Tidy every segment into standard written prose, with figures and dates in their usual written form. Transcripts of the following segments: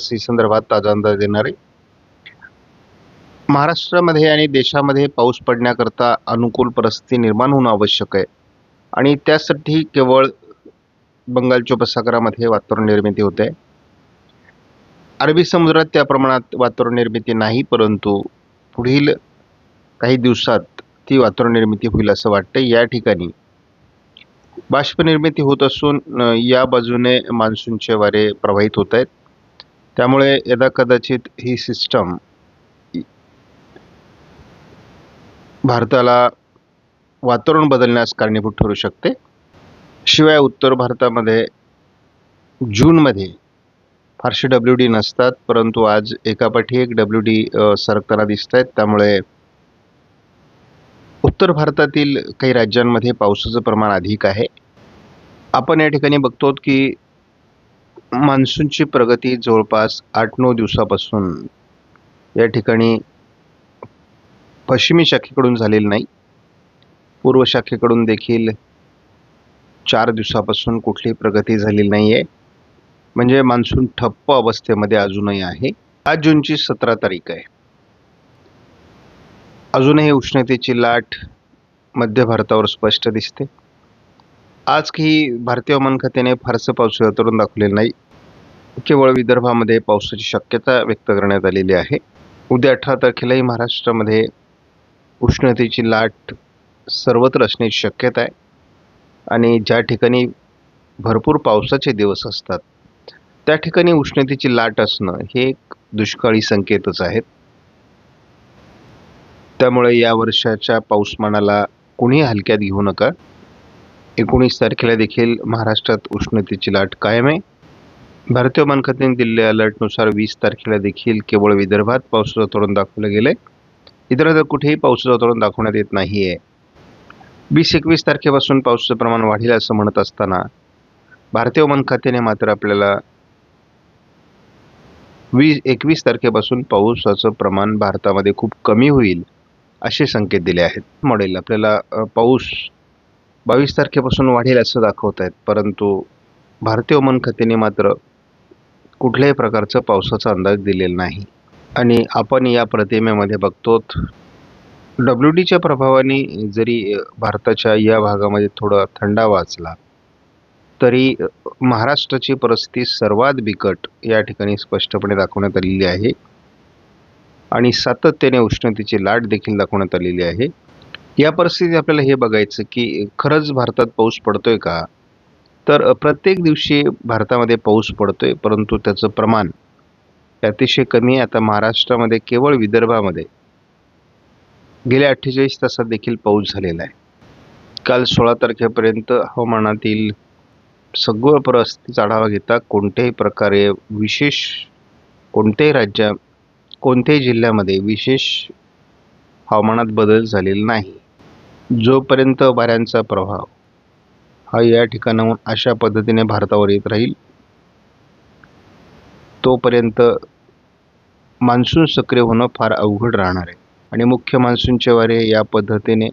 विकास संदर्भात ताजा अंदाज देणार आहे। महाराष्ट्रामध्ये आणि देशामध्ये पाऊस पडण्याकरता अनुकूल परिस्थिती निर्माण होणं आवश्यक आहे आणि त्यासाठी केवळ बंगालच्या उपसागरामध्ये वातावरण निर्मिती होते। अरबी समुद्रात त्या प्रमाणात वातावरण निर्मिती नाही, परंतु पुढील काही दिवसात ती वातावरण निर्मिती होईल असं वाटतं। या ठिकाणी बाष्प निर्मिती होत असून या बाजूने मान्सूनचे वारे प्रवाहित होत आहेत। त्यामुळे यदा कदाचित ही सिस्टम भारताला वातावरण बदलण्यास कारणीभूत ठरू शकते। शिवाय उत्तर भारतामध्ये जूनमध्ये फारसे WD नसतात, परंतु आज एकापाठी एक WD सरकताना दिसत आहेत। त्यामुळे उत्तर भारतातील काही राज्यांमध्ये पावसाचं प्रमाण अधिक आहे। आपण या ठिकाणी बघतो की मान्सूनची प्रगती जवळपास 8-9 दिवसापासून या ठिकाणी पश्चिमी शाखेकडून झालेली नाही। पूर्व शाखेकडून देखील 4 दिवसापासून कुठलीही प्रगती झालेली नाही आहे, म्हणजे मान्सून ठप्प अवस्थेमध्ये अजूनही आहे। आज जूनची 17 तारीख आहे। अजूनही उष्णतेची लाट मध्य भारतावर स्पष्ट दिसते। आज काही भारतीय हवामान खात्याने फारसं पावसाचं वातावरण दाखवलेलं नाही। केवळ विदर्भामध्ये पावसाची शक्यता व्यक्त करण्यात आलेली आहे। उद्या 18 तारखेलाही महाराष्ट्रामध्ये उष्णतेची लाट सर्वत्र असण्याची शक्यता आहे आणि ज्या ठिकाणी भरपूर पावसाचे दिवस असतात त्या ठिकाणी उष्णतेची लाट असणं हे एक दुष्काळी संकेतच आहेत। त्यामुळे या वर्षाच्या पाऊसमानाला कोणी हलक्यात घेऊ नका। 19 तारखेला देखील महाराष्ट्रात उष्णतेची लाट कायम आहे। भारतीय हवामान खात्याने दिलेल्या अलर्टनुसार 20 तारखेला देखील केवळ विदर्भात पावसाचं वातावरण दाखवलं गेलंय, इतरत्र कुठेही पावसाचं वातावरण दाखवण्यात येत नाहीये। 20-21 तारखेपासून पावसाचं प्रमाण वाढेल असं म्हणत असताना भारतीय हवामान खात्याने मात्र आपल्याला 21 तारखेपासून पावसाचं प्रमाण भारतामध्ये खूप कमी होईल असे संकेत दिले आहेत। मॉडेल आपल्याला पाऊस 22 तारखेपासून वाढेल असं दाखवत आहेत, परंतु भारतीय हवामान खात्याने मात्र कुठल्याही प्रकारचा पावसाचा अंदाज दिलेला नाही। आणि आपण या प्रतिमेमध्ये बघतो WDच्या प्रभावाने जरी भारताच्या या भागामध्ये थोडा थंडावा असला तरी महाराष्ट्राची परिस्थिती सर्वात बिकट या ठिकाणी स्पष्टपणे दाखवण्यात आलेली आहे आणि सातत्याने उष्णतेची लाट देखील दाखवण्यात आलेली आहे। या परिस्थितीत आपल्याला हे बघायचं की खरंच भारतात पाऊस पडतोय का, तर प्रत्येक दिवशी भारतामध्ये पाऊस पडतोय, परंतु त्याचं प्रमाण अतिशय कमी आहे। आता महाराष्ट्रामध्ये केवळ विदर्भामध्ये गेल्या 48 तासात देखील पाऊस झालेला आहे। काल 16 तारखेपर्यंत हवामानातील सगळं परिस्थितीचा आढावा घेता कोणत्याही प्रकारे विशेष कोणत्याही जिल्ह्यामध्ये विशेष हवामानात बदल झालेला नाही। जोपर्यंत वाऱ्यांचा प्रभाव हा या ठिकाणाहून अशा पद्धतीने भारतावर येत राहील तोपर्यंत मान्सून सक्रिय होणं फार अवघड राहणार आहे आणि मुख्य मान्सूनचे वारे या पद्धतीने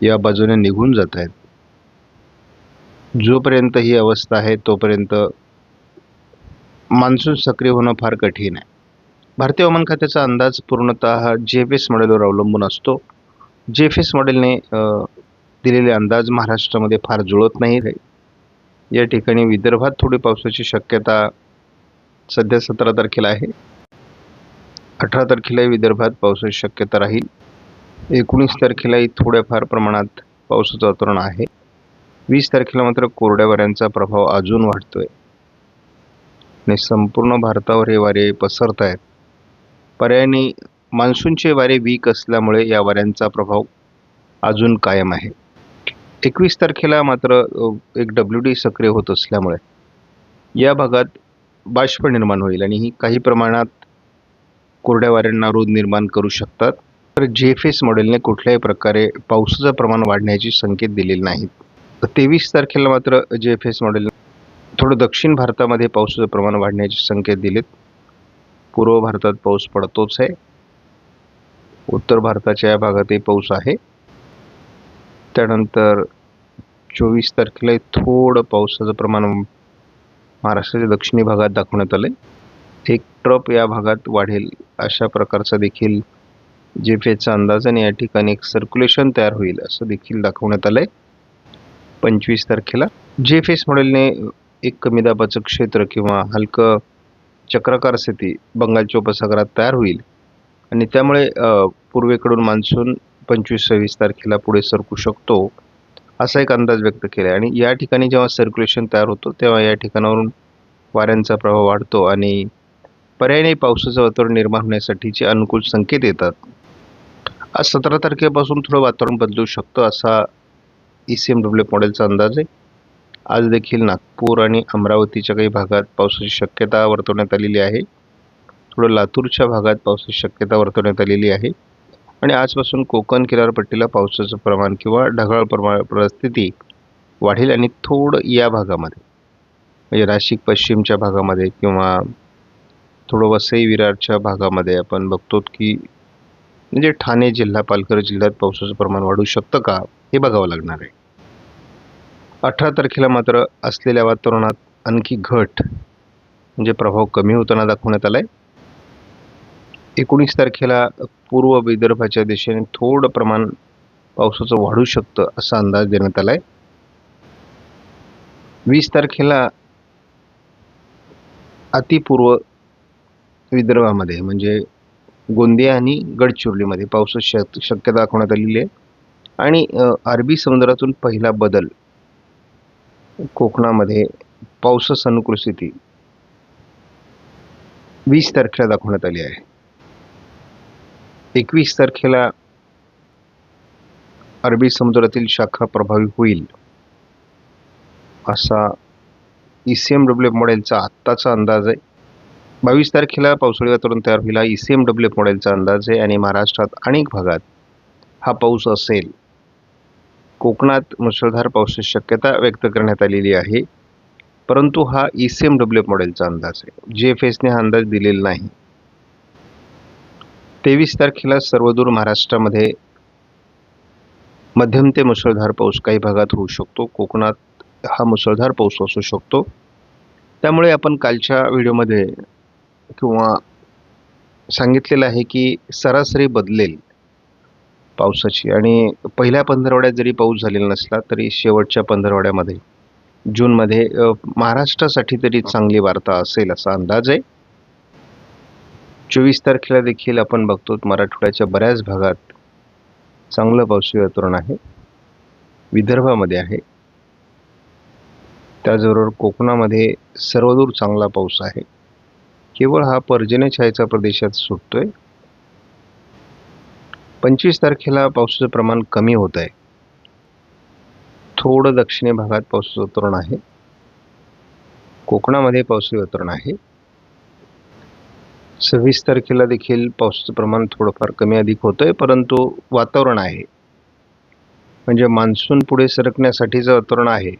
या बाजूने निघून जात आहेत। जोपर्यंत ही अवस्था आहे तोपर्यंत मान्सून सक्रिय होणं फार कठीण आहे। भारतीय हवामान खात्याचा अंदाज पूर्णतः GFS मॉडेलवर अवलंबून असतो। GFS मॉडेलने दिलेले अंदाज महाराष्ट्रामध्ये फार जुळत नाही। या ठिकाणी विदर्भात थोडी पावसाची शक्यता सध्या 17 तारखेला आहे। 18 तारखेलाही विदर्भात पावसाची शक्यता राहील। 19 तारखेलाही थोड्याफार प्रमाणात पावसाचं वातावरण आहे। 20 तारखेला मात्र कोरड्या वाऱ्यांचा प्रभाव अजून वाढतोय आणि संपूर्ण भारतावर हे वारे पसरत आहेत। पर्यायाने मान्सूनचे वारे वीक असल्यामुळे या वाऱ्यांचा प्रभाव अजून कायम आहे। 21 तारखेला मात्र एक WD सक्रिय होत असल्यामुळे या भागात बाष्प निर्माण होईल आणि ही काही प्रमाणात कोरड्या वाऱ्यांना रोध निर्माण करू शकतात। तर GFS मॉडेलने कुठल्याही प्रकारे पावसाचं प्रमाण वाढण्याचे संकेत दिलेले नाहीत। 23 तारखेला मात्र GFS मॉडेल थोडं दक्षिण भारतामध्ये पावसाचं प्रमाण वाढण्याचे संकेत दिलेत। पूर्व भारतात पाऊस पडतोच आहे, उत्तर भारताच्या या भागातही पाऊस आहे। त्यानंतर 24 तारखेला थोडं पावसाचं प्रमाण महाराष्ट्राच्या दक्षिणी भागात दाखवण्यात आलंय। एक ट्रफ या भागात वाढेल अशा प्रकारचा देखील जीएफएसचा अंदाज, आणि या ठिकाणी एक सर्क्युलेशन तयार होईल असं देखील दाखवण्यात आलंय 25 तारखेला. जीएफएस मॉडेलने एक कमी दाबाचं क्षेत्र किंवा हलकं चक्राकार स्थिती बंगालच्या उपसागरात तयार होईल, आणि त्यामुळे पूर्वेकडून मान्सून 25-26 तारखेला पुढे सरकू शकतो असा एक अंदाज व्यक्त केला आहे. आणि या ठिकाणी जेव्हा सर्क्युलेशन तयार होतो तेव्हा या ठिकाणावरून वाऱ्यांचा प्रभाव वाढतो आणि पर्यायी पावसाचं वातावरण निर्माण होण्यासाठीचे अनुकूल संकेत येतात. आज 17 तारखेपासून थोडं वातावरण बदलू शकतं असा ECMW मॉडेलचा अंदाज आहे. आज देखील नागपूर आणि अमरावतीच्या काही भागात पावसाची शक्यता वर्तवण्यात आलेली आहे. थोडं लातूरच्या भागात पावसाची शक्यता वर्तवण्यात आलेली आहे. आणि आजपासून कोकण किनारपट्टीला पावसाचं प्रमाण किंवा ढगाळ परिस्थिती वाढेल, आणि थोडं या भागामध्ये म्हणजे नाशिक पश्चिमच्या भागामध्ये किंवा थोडं वसई विरारच्या भागामध्ये आपण बघतो की म्हणजे ठाणे जिल्हा, पालघर जिल्ह्यात पावसाचं प्रमाण वाढू शकतं का हे बघावं लागणार आहे. 18 तारखेला मात्र असलेल्या वातावरणात आणखी घट म्हणजे प्रभाव कमी होताना दाखवण्यात आलाय. 19 तारखेला पूर्व विदर्भाच्या दिशेने थोडं प्रमाण पावसाचं वाढू शकतं असा अंदाज देण्यात आलाय. 20 तारखेला अतिपूर्व विदर्भामध्ये म्हणजे गोंदिया आणि गडचिरोलीमध्ये पावसाची शक्यता दाखवण्यात आलेली आहे. आणि अरबी समुद्रातून पहिला बदल कोकणामध्ये पावसास अनुकूल स्थिती 20 तारखेला दाखवण्यात आली आहे. 21 तारखेला अरबी समुद्रातील शाखा प्रभावी होईल असा ECMW मॉडेलचा आत्ताचा अंदाज आहे. 22 तारखेला पावसाळी वातावरण तयार होईल हा ECMW मॉडेलचा अंदाज आहे, आणि महाराष्ट्रात अनेक भागात हा पाऊस असेल. कोकणात मुसळधार पावसाची शक्यता व्यक्त करण्यात आलेली आहे, परंतु हा ECMW मॉडेलचा अंदाज आहे. जीएफएसने हा अंदाज दिलेला नाही. 23 तारखेला सर्वदूर महाराष्ट्रामध्ये मध्यम ते मुसळधार पाऊस काही भागात होऊ शकतो. कोकणात हा मुसळधार पाऊस असू शकतो. त्यामुळे आपण कालच्या व्हिडिओमध्ये किंवा सांगितलेलं आहे की सरासरी बदलेल पावसाची, आणि पहिल्या पंधरवड्यात जरी पाऊस झालेला नसला तरी शेवटच्या पंधरवड्यामध्ये जूनमध्ये महाराष्ट्रासाठी तरी चांगली वार्ता असेल असा अंदाज आहे. 24 तारखेला देखील आपण बघतो मराठवाड्याच्या बऱ्याच भागात चांगलं पावसाळी वातावरण आहे. विदर्भामध्ये आहे, त्याचबरोबर कोकणामध्ये सर्वदूर चांगला पाऊस आहे. केवळ हा पर्जन्यछायेचा प्रदेशात सुटतोय. 25 तारखेला पावसाचं प्रमाण कमी होत आहे. थोडं दक्षिणी भागात पावसाचं वातावरण आहे. कोकणामध्ये पावसाळी वातावरण आहे. 26 तारखेला देखील पावसाचं प्रमाण थोडंफार कमी अधिक होतंय, परंतु वातावरण आहे म्हणजे मान्सून पुढे सरकण्यासाठीचं वातावरण आहे.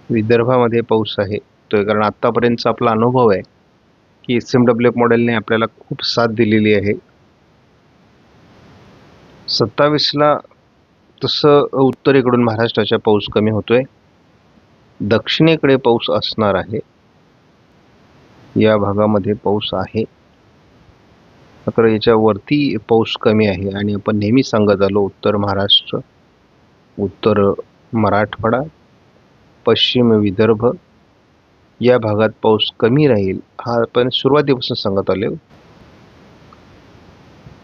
विदर्भामध्ये पाऊस आहे तो, कारण आत्तापर्यंतचा आपला अनुभव आहे की ECMW मॉडेलने आपल्याला खूप साथ दिलेली आहे. 27ला तसं उत्तरेकडून महाराष्ट्राच्या पाऊस कमी होतोय, दक्षिणेकडे पाऊस असणार आहे. या भागामध्ये पाऊस आहे, मात्र याच्यावरती पाऊस कमी आहे. आणि आपण नेहमी सांगत आलो उत्तर महाराष्ट्र, उत्तर मराठवाडा, पश्चिम विदर्भ या भागात पाऊस कमी राहील हा आपण सुरुवातीपासून सांगत आलो.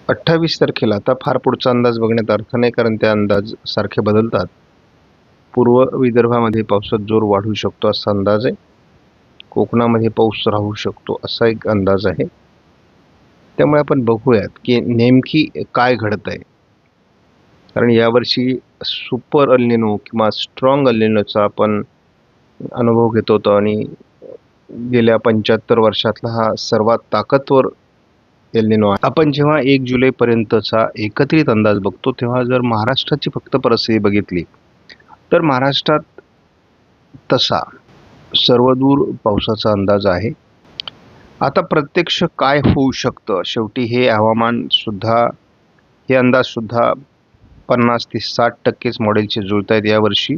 28 तारखेला आता फार पुढचा अंदाज बघण्यात अर्थ नाही, कारण ते अंदाज सारखे बदलतात. पूर्व विदर्भामध्ये पावसात जोर वाढू शकतो असा अंदाज आहे. कोकणामध्ये पाऊस राहू शकतो असा एक अंदाज आहे. त्यामुळे आपण बघूयात की नेमकी काय घडत आहे, कारण यावर्षी सुपर अल्निनो किंवा स्ट्रॉंग अल्निनोचा आपण अनुभव घेत होतो, आणि गेल्या 75 वर्षातला हा सर्वात ताकदवर एल्निनो आहे. आपण जेव्हा 1 जुलैपर्यंतचा एकत्रित अंदाज बघतो तेव्हा जर महाराष्ट्राची फक्त परिस्थिती बघितली तर महाराष्ट्रात तसा सर्वदूर पावसाचा अंदाज आहे. आता प्रत्यक्ष काय होऊ शकतं, शेवटी हे हवामान सुद्धा, हे अंदाज सुद्धा 50 ते 60% मॉडेलचे जुळत आहेत यावर्षी.